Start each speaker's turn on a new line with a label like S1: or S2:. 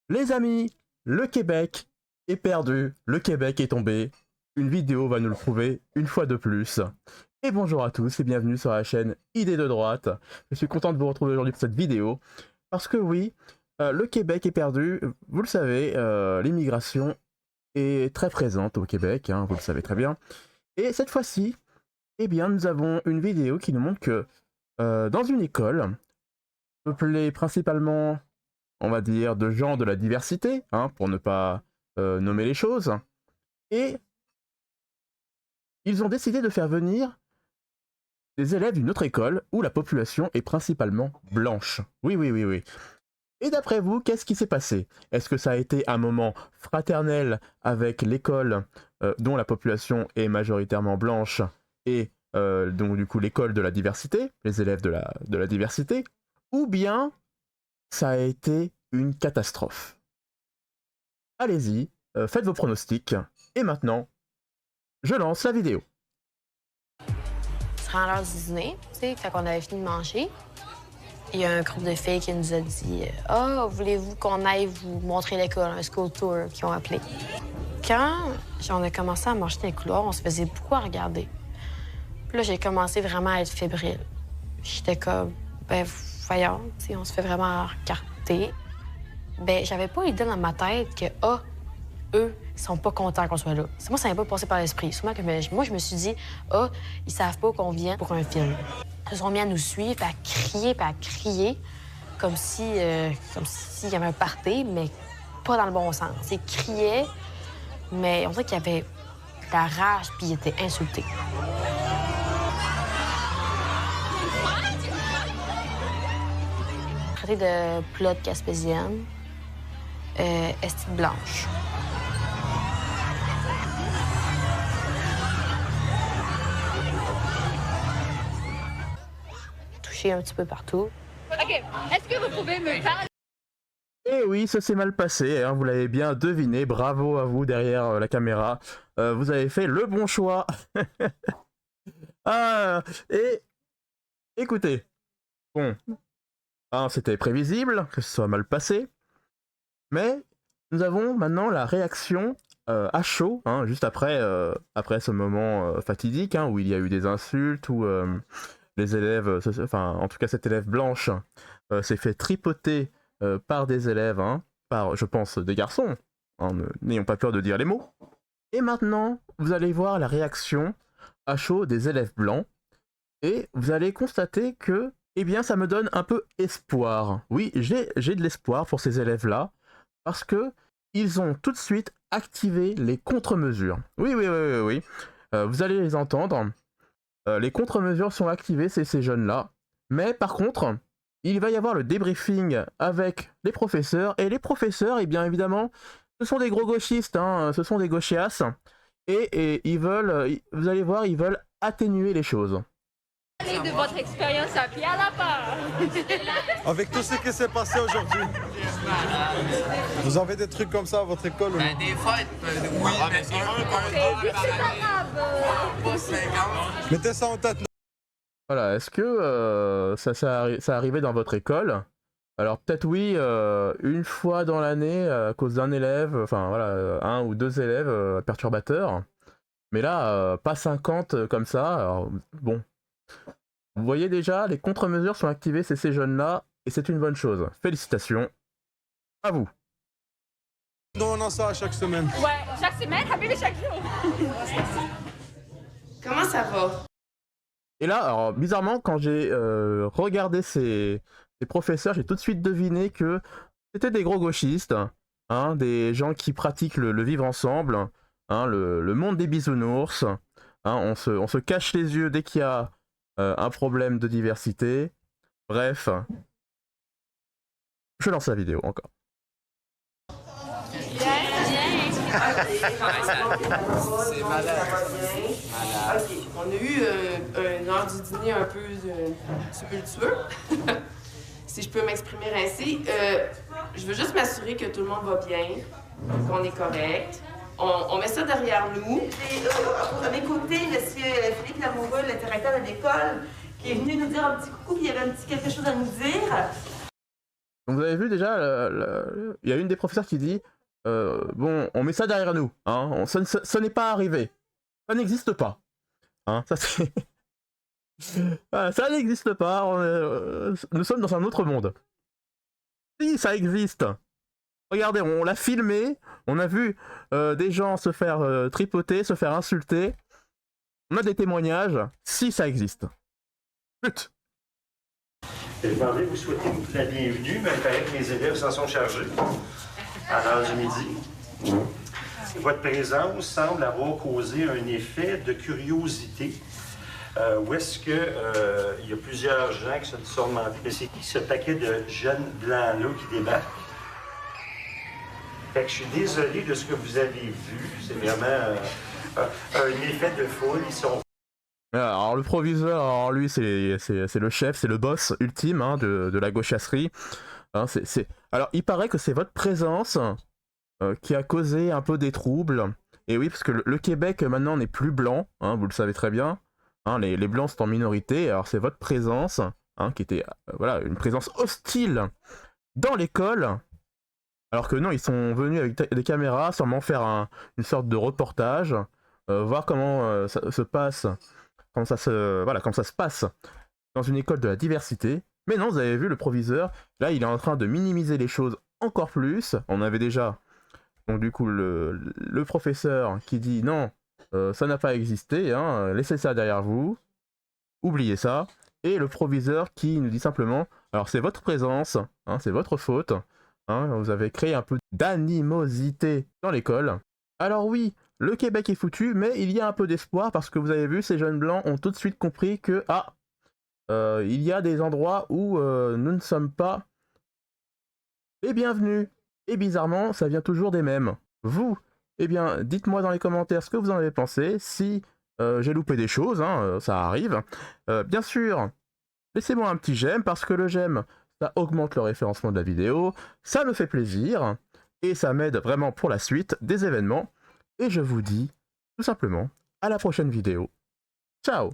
S1: Les amis, le Québec est perdu, le Québec est tombé. Une vidéo va nous le prouver une fois de plus. Et bonjour à tous et bienvenue sur la chaîne Idées de droite. Je suis content de vous retrouver aujourd'hui pour cette vidéo. Parce que oui, le Québec est perdu. Vous le savez, l'immigration est très présente au Québec, hein, vous le savez très bien. Et cette fois-ci, eh bien, nous avons une vidéo qui nous montre que dans une école, peuplée principalement, on va dire, de gens de la diversité, hein, pour ne pas nommer les choses, et ils ont décidé de faire venir des élèves d'une autre école où la population est principalement blanche. Oui, oui, oui, oui. Et d'après vous, qu'est-ce qui s'est passé? Est-ce que ça a été un moment fraternel avec l'école dont la population est majoritairement blanche et donc du coup l'école de la diversité, les élèves de la diversité, ou bien ça a été une catastrophe? Allez-y, faites vos pronostics, et maintenant, je lance la vidéo.
S2: Se rend l'heure du dîner, tu sais, fait qu'on avait fini de manger. Il y a un groupe de filles qui nous a dit « Ah, voulez-vous qu'on aille vous montrer l'école, un school tour » qu'ils ont appelé. Quand on a commencé à marcher dans les couloirs, on se faisait beaucoup à regarder. Puis là, j'ai commencé vraiment à être fébrile. J'étais comme « Ben, voyons, tu sais, on se fait vraiment regarder. » Ben, j'avais pas idée dans ma tête que « Ah, eux, ils sont pas contents qu'on soit là. » Moi, ça m'est pas passé par l'esprit. Souvent, moi, je me suis dit « Ah, ils savent pas qu'on vient pour un film. » Ils se sont mis à nous suivre, à crier, comme s'il y avait un party, mais pas dans le bon sens. Ils criaient, mais on dirait qu'il y avait de la rage, puis ils étaient insultés. Traité de plotte gaspésienne, estime blanche. Touché un petit peu partout.
S3: OK. Est-ce que vous pouvez me parler?
S1: Et oui, ça s'est mal passé, hein, vous l'avez bien deviné, bravo à vous derrière la caméra, vous avez fait le bon choix. Ah, et écoutez, bon, hein, c'était prévisible que ce soit mal passé, mais nous avons maintenant la réaction à chaud, hein, juste après, après ce moment fatidique, hein, où il y a eu des insultes, où les élèves, enfin en tout cas cette élève blanche s'est fait tripoter par des élèves, hein, par je pense des garçons, hein, n'ayons pas peur de dire les mots. Et maintenant, vous allez voir la réaction à chaud des élèves blancs, et vous allez constater que, eh bien, ça me donne un peu espoir. Oui, j'ai de l'espoir pour ces élèves-là, parce que ils ont tout de suite activé les contre-mesures. Oui, oui, oui, oui, oui. Vous allez les entendre. Les contre-mesures sont activées, c'est ces jeunes-là. Mais par contre, il va y avoir le débriefing avec les professeurs. Et les professeurs, eh bien évidemment, ce sont des gros gauchistes, hein, ce sont des gauchias. Et ils veulent, vous allez voir, ils veulent atténuer les choses.
S3: De votre expérience à pied à la part.
S4: Avec tout ce qui s'est passé aujourd'hui. Vous avez des trucs comme ça à votre école ou non?
S5: Des fois, oui, mais c'est pas 50.
S4: Mettez ça en tête.
S1: Voilà, est-ce que ça arrivait dans votre école? Alors peut-être oui, une fois dans l'année, à cause d'un élève, enfin voilà, un ou deux élèves perturbateurs. Mais là, pas 50 comme ça, alors bon. Vous voyez déjà, les contre-mesures sont activées, c'est ces jeunes-là, et c'est une bonne chose. Félicitations à vous.
S4: Nous, on a ça chaque semaine.
S3: Ouais, chaque semaine, Habibi chaque jour.
S6: Comment ça va?
S1: Et là, alors bizarrement, quand j'ai regardé ces professeurs, j'ai tout de suite deviné que c'était des gros gauchistes, hein, des gens qui pratiquent le vivre ensemble, hein, le monde des bisounours. Hein, on se cache les yeux dès qu'il y a un problème de diversité. Bref, je lance la vidéo encore.
S5: C'est malade.
S6: Ok, on a eu une heure du dîner un peu tumultueux, si je peux m'exprimer ainsi. Je veux juste m'assurer que tout le monde va bien, qu'on est correct. On met ça derrière nous.
S7: Et, à mes côtés, M. Philippe Lamoureux, le directeur de l'école, qui est venu nous dire un petit coucou, qu'il y avait quelque chose à nous dire.
S1: Donc vous avez vu déjà, il y a une des professeurs qui dit bon, on met ça derrière nous, hein, ça n'est pas arrivé, ça n'existe pas. Hein, ça c'est... Voilà, ça n'existe pas, nous sommes dans un autre monde. Si, ça existe. Regardez, on l'a filmé, on a vu des gens se faire tripoter, se faire insulter. On a des témoignages, si ça existe. Pute.
S8: Je demandais, vous souhaitez la bienvenue, mais il paraît que mes élèves s'en sont chargés à l'heure du midi. Votre présence semble avoir causé un effet de curiosité. Où est-ce que il y a plusieurs gens qui se sont demandé, mais c'est qui ce paquet de jeunes blancs-là qui débarquent? Fait que je suis désolé de ce que vous avez vu. C'est vraiment un effet de foule. Ils sont...
S1: Alors le proviseur, alors lui c'est le chef, c'est le boss ultime hein, de la gauchasserie. Hein, Alors il paraît que c'est votre présence qui a causé un peu des troubles. Et oui, parce que le Québec maintenant n'est plus blanc, hein, vous le savez très bien. Hein, les blancs sont en minorité, alors c'est votre présence hein, qui était voilà, une présence hostile dans l'école. Alors que non, ils sont venus avec des caméras, sûrement faire une sorte de reportage, voir comment ça se passe. Comment ça se passe dans une école de la diversité. Mais non, vous avez vu le proviseur, là il est en train de minimiser les choses encore plus. On avait déjà, donc du coup, le professeur qui dit non, ça n'a pas existé, hein, laissez ça derrière vous, oubliez ça. Et le proviseur qui nous dit simplement, alors c'est votre présence, hein, c'est votre faute, hein, vous avez créé un peu d'animosité dans l'école. Alors oui, le Québec est foutu, mais il y a un peu d'espoir parce que vous avez vu, ces jeunes blancs ont tout de suite compris que il y a des endroits où nous ne sommes pas les bienvenus. Et bizarrement, ça vient toujours des mêmes. Vous, eh bien, dites-moi dans les commentaires ce que vous en avez pensé. Si j'ai loupé des choses, hein, ça arrive. Bien sûr, laissez-moi un petit j'aime parce que le j'aime, ça augmente le référencement de la vidéo, ça me fait plaisir et ça m'aide vraiment pour la suite des événements. Et je vous dis tout simplement à la prochaine vidéo. Ciao!